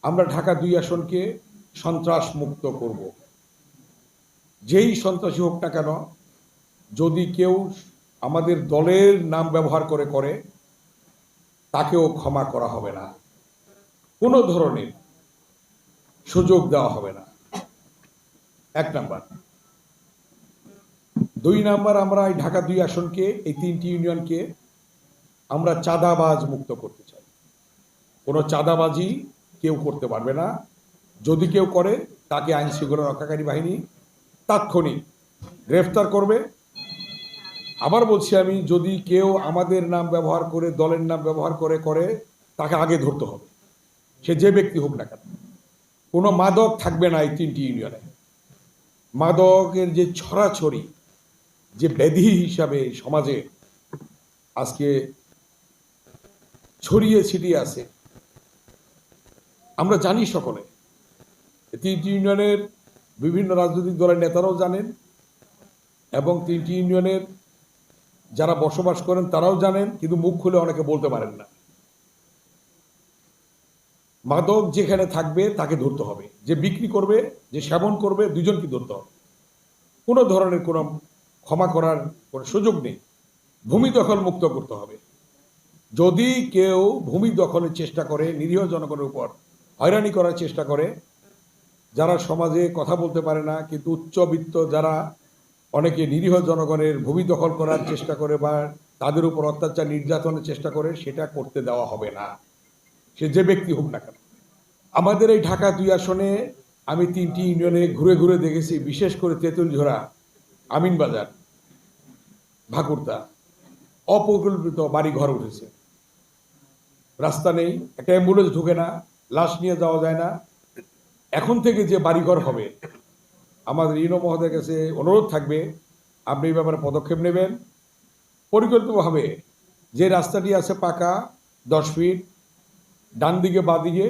আমরা ঢাকা 2 আসনকে সন্ত্রাস মুক্ত করব। যেই সন্ত্রাসী হোক না কেন, যদি কেউ আমাদের দলের নাম ব্যবহার করে তাকেও ক্ষমা করা হবে না, কোনো ধরনের সুযোগ দেওয়া হবে না। 1 নাম্বার। 2 নাম্বার, আমরা এই ঢাকা 2 আসনকে, এই 3টি ইউনিয়নকে আমরা চাঁদাবাজ মুক্ত করতে চাই। কোনো চাঁদাবাজি কেউ করতে পারবে না। যদি কেউ করে তাকে আইন শৃঙ্খলা রক্ষাকারী বাহিনী তাৎক্ষণিক গ্রেফতার করবে। আবার বলছি আমি, যদি কেউ আমাদের নাম ব্যবহার করে, দলের নাম ব্যবহার করে তাকে আগে ধরতে হবে, সে যে ব্যক্তি হোক না কেন। কোনো মাদক থাকবে না এই 3টি ইউনিয়নে। মাদকের যে ছড়াছড়ি, যে ব্যাধি হিসাবে সমাজে আজকে ছড়িয়ে ছিটিয়ে আছে, আমরা জানি সকলে। 3টি ইউনিয়নের বিভিন্ন রাজনৈতিক দলের নেতারাও জানেন এবং 3টি ইউনিয়নের যারা বসবাস করেন তারাও জানেন, কিন্তু মুখ খুলে অনেকে বলতে পারেন না। মাদক যেখানে থাকবে তাকে ধরতে হবে, যে বিক্রি করবে, যে সেবন করবে, দুজনকে ধরতে হবে। কোনো ধরনের কোনো ক্ষমা করার কোনো সুযোগ নেই। ভূমি দখল মুক্ত করতে হবে। যদি কেউ ভূমি দখলের চেষ্টা করে, নিরীহ জনগণের উপর হয়রানি করার চেষ্টা করে, যারা সমাজে কথা বলতে পারে না কিন্তু উচ্চবিত্ত যারা অনেকে নিরীহ জনগণের ভূমি দখল করার চেষ্টা করে বা তাদের উপর অত্যাচার নির্যাতনের চেষ্টা করে, সেটা করতে দেওয়া হবে না, সে যে ব্যক্তি হোক না কেন। আমাদের এই ঢাকা 2 আসনে আমি 3টি ইউনিয়নে ঘুরে ঘুরে দেখেছি, বিশেষ করে তেঁতুলঝোড়া, আমিনবাজার, ভাকুরতা, অপরিকল্পিত বাড়ি ঘর উঠেছে। রাস্তা নেই, একটা অ্যাম্বুলেন্স ঢুকে না, লাশ নিয়ে যাওয়া যায় না। এখন থেকে যে বাড়িঘর হবে, আমাদের ইউনো মহোদয়ের কাছে অনুরোধ থাকবে, আপনি এই ব্যাপারে পদক্ষেপ নেবেন। পরিকল্পিতভাবে যে রাস্তাটি আছে পাকা 10 ফিট, ডান দিকে বাঁ দিকে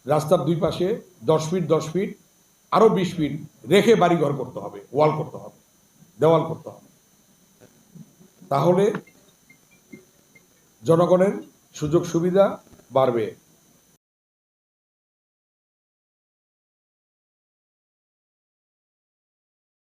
রাস্তার 2 পাশে 10 ফিট 10 ফিট আরও 20 ফিট রেখে বাড়িঘর করতে হবে, ওয়াল করতে হবে, দেওয়াল করতে হবে। তাহলে জনগণের সুযোগ সুবিধা বাড়বে।